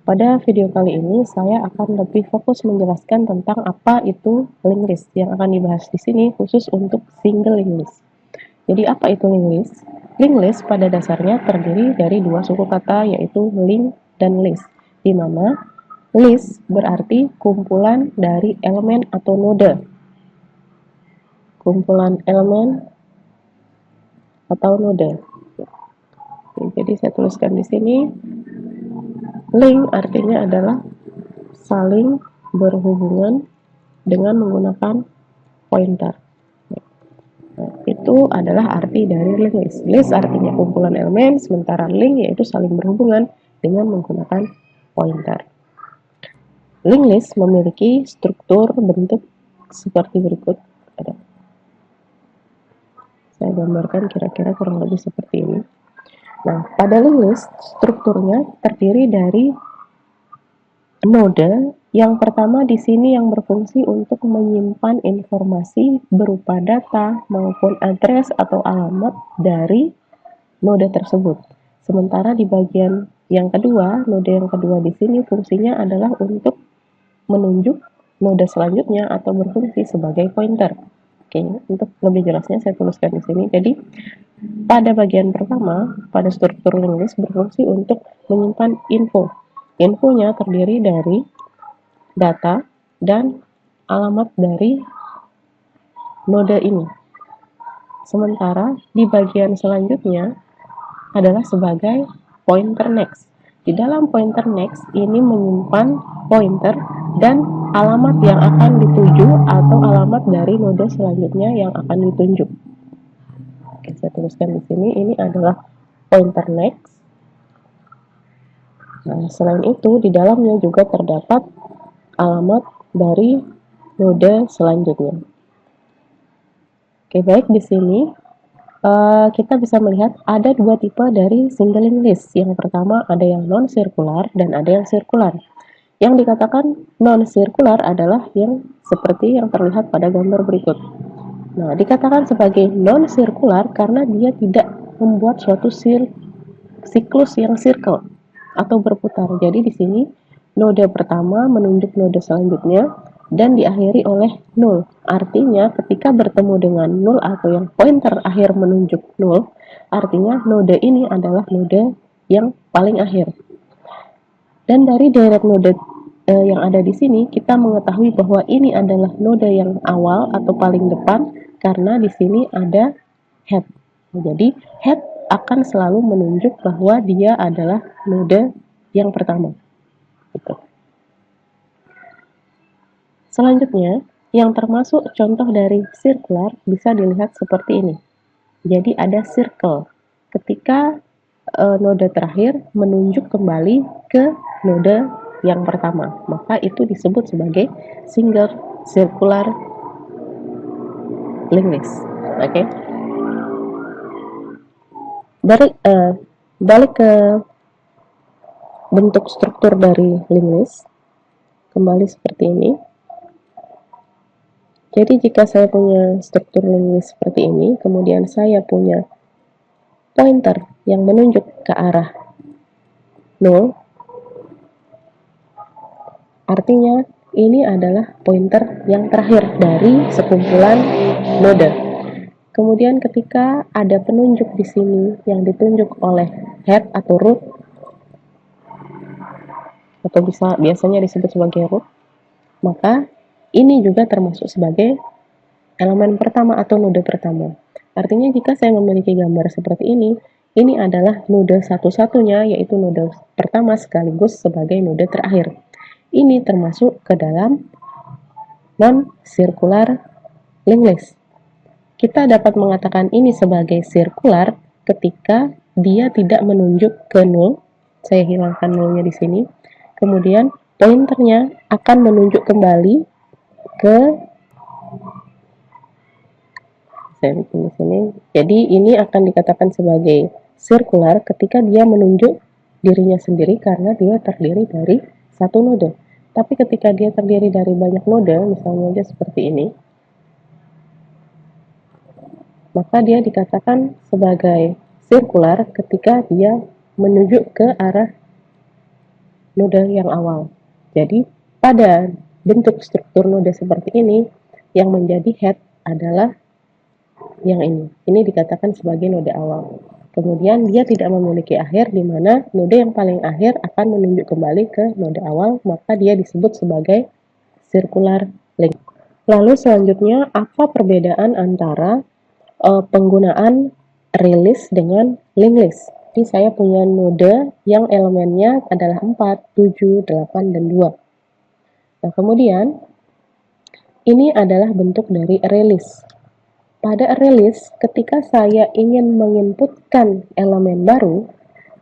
Pada video kali ini saya akan lebih fokus menjelaskan tentang apa itu linked list. Yang akan dibahas di sini khusus untuk single linked list. Jadi apa itu linked list? Linked list pada dasarnya terdiri dari dua suku kata, yaitu link dan list, di mana list berarti kumpulan dari elemen atau node. Kumpulan elemen atau node. Jadi saya tuliskan di sini, link artinya adalah saling berhubungan dengan menggunakan pointer. Nah, itu adalah arti dari linked list. List artinya kumpulan elemen, sementara link yaitu saling berhubungan dengan menggunakan pointer. Linked list memiliki struktur bentuk seperti berikut. Saya gambarkan kira-kira kurang lebih seperti ini. Nah, pada linked list strukturnya terdiri dari node. Yang pertama di sini yang berfungsi untuk menyimpan informasi berupa data maupun address atau alamat dari node tersebut. Sementara di bagian yang kedua, node yang kedua di sini fungsinya adalah untuk menunjuk node selanjutnya atau berfungsi sebagai pointer. Oke, untuk lebih jelasnya saya tuliskan di sini. Jadi, pada bagian pertama, pada struktur linked list berfungsi untuk menyimpan info. Infonya terdiri dari data dan alamat dari node ini. Sementara di bagian selanjutnya adalah sebagai pointer next. Di dalam pointer next ini menyimpan pointer dan alamat yang akan dituju atau alamat dari node selanjutnya yang akan ditunjuk. Oke, saya tuliskan di sini, ini adalah pointer next. Nah, selain itu di dalamnya juga terdapat alamat dari node selanjutnya. Oke, baik, di sini kita bisa melihat ada dua tipe dari single linked list. Yang pertama ada yang non-sirkular dan ada yang sirkular. Yang dikatakan non-sirkular adalah yang seperti yang terlihat pada gambar berikut. Nah, dikatakan sebagai non-sirkular karena dia tidak membuat suatu siklus yang circle atau berputar. Jadi di sini node pertama menunjuk node selanjutnya dan diakhiri oleh 0. Artinya ketika bertemu dengan 0 atau yang pointer akhir menunjuk 0, artinya node ini adalah node yang paling akhir. Dan dari deret node yang ada di sini, kita mengetahui bahwa ini adalah node yang awal atau paling depan karena di sini ada head. Jadi head akan selalu menunjuk bahwa dia adalah node yang pertama. Gitu. Selanjutnya, yang termasuk contoh dari sirkular bisa dilihat seperti ini. Jadi ada circle. Ketika node terakhir menunjuk kembali ke node yang pertama, maka itu disebut sebagai single circular linked list. Oke. Balik ke bentuk struktur dari linked list, kembali seperti ini. Jadi jika saya punya struktur linked list seperti ini, kemudian saya punya pointer yang menunjuk ke arah 0, artinya ini adalah pointer yang terakhir dari sekumpulan node. Kemudian ketika ada penunjuk di sini yang ditunjuk oleh head atau root, atau biasanya disebut sebagai root, maka ini juga termasuk sebagai elemen pertama atau node pertama. Artinya jika saya memiliki gambar seperti ini adalah node satu-satunya, yaitu node pertama sekaligus sebagai node terakhir. Ini termasuk ke dalam non-circular linked list. Kita dapat mengatakan ini sebagai sirkular ketika dia tidak menunjuk ke 0. Saya hilangkan 0-nya di sini. Kemudian pointernya akan menunjuk kembali ke saya bikin di sini. Jadi ini akan dikatakan sebagai sirkular ketika dia menunjuk dirinya sendiri karena dia terdiri dari satu node. Tapi ketika dia terdiri dari banyak node, misalnya aja seperti ini, maka dia dikatakan sebagai sirkular ketika dia menunjuk ke arah node yang awal. Jadi pada bentuk struktur node seperti ini, yang menjadi head adalah yang ini. Ini dikatakan sebagai node awal. Kemudian dia tidak memiliki akhir, di mana node yang paling akhir akan menunjuk kembali ke node awal, maka dia disebut sebagai circular link. Lalu selanjutnya, apa perbedaan antara penggunaan release dengan linked list? Jadi saya punya node yang elemennya adalah 4, 7, 8, dan 2. Nah, kemudian ini adalah bentuk dari release. Pada release, ketika saya ingin menginputkan elemen baru,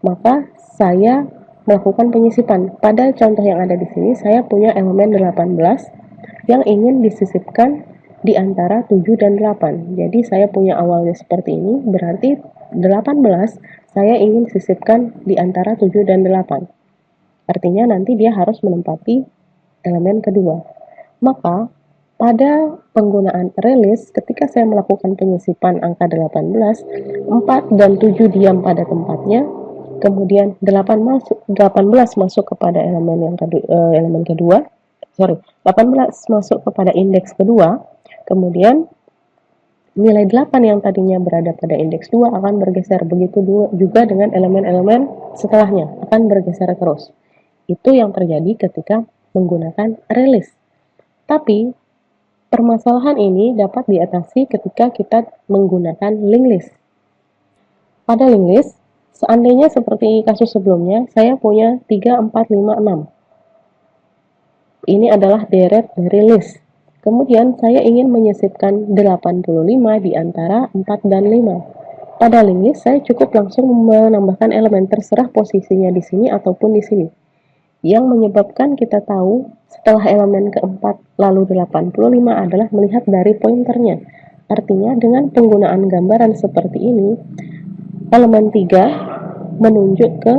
maka saya melakukan penyisipan. Pada contoh yang ada di sini, saya punya elemen 18 yang ingin disisipkan di antara 7 dan 8. Jadi saya punya awalnya seperti ini, berarti 18 saya ingin sisipkan di antara 7 dan 8. Artinya nanti dia harus menempati elemen kedua. Maka pada penggunaan release, ketika saya melakukan penyisipan angka 18, 4 dan 7 diam pada tempatnya, kemudian 18 masuk kepada elemen kedua, 18 masuk kepada indeks kedua, kemudian nilai 8 yang tadinya berada pada indeks 2 akan bergeser, begitu juga dengan elemen-elemen setelahnya, akan bergeser terus. Itu yang terjadi ketika menggunakan release. Tapi permasalahan ini dapat diatasi ketika kita menggunakan linked list. Pada linked list, seandainya seperti kasus sebelumnya, saya punya 3, 4, 5, 6. Ini adalah deret dari list. Kemudian saya ingin menyisipkan 85 di antara 4 dan 5. Pada linked list, saya cukup langsung menambahkan elemen, terserah posisinya di sini ataupun di sini. Yang menyebabkan kita tahu setelah elemen keempat lalu 85 adalah melihat dari pointernya. Artinya dengan penggunaan gambaran seperti ini, elemen 3 menunjuk ke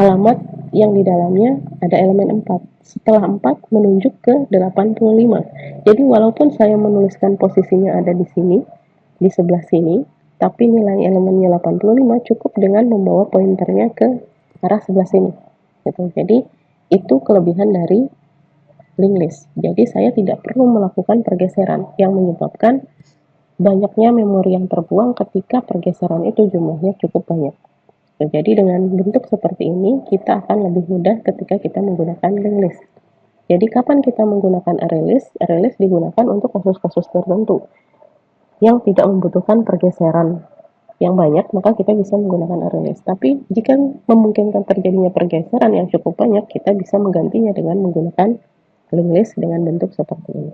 alamat yang di dalamnya ada elemen 4. Setelah 4 menunjuk ke 85. Jadi walaupun saya menuliskan posisinya ada di sini, di sebelah sini, tapi nilai elemennya 85, cukup dengan membawa pointernya ke arah sebelah sini. Jadi itu kelebihan dari linked list. Jadi saya tidak perlu melakukan pergeseran yang menyebabkan banyaknya memori yang terbuang ketika pergeseran itu jumlahnya cukup banyak. Jadi dengan bentuk seperti ini kita akan lebih mudah ketika kita menggunakan linked list. Jadi kapan kita menggunakan release? Release digunakan untuk kasus-kasus tertentu yang tidak membutuhkan pergeseran yang banyak, maka kita bisa menggunakan release. Tapi jika memungkinkan terjadinya pergeseran yang cukup banyak, kita bisa menggantinya dengan menggunakan linked list dengan bentuk seperti ini.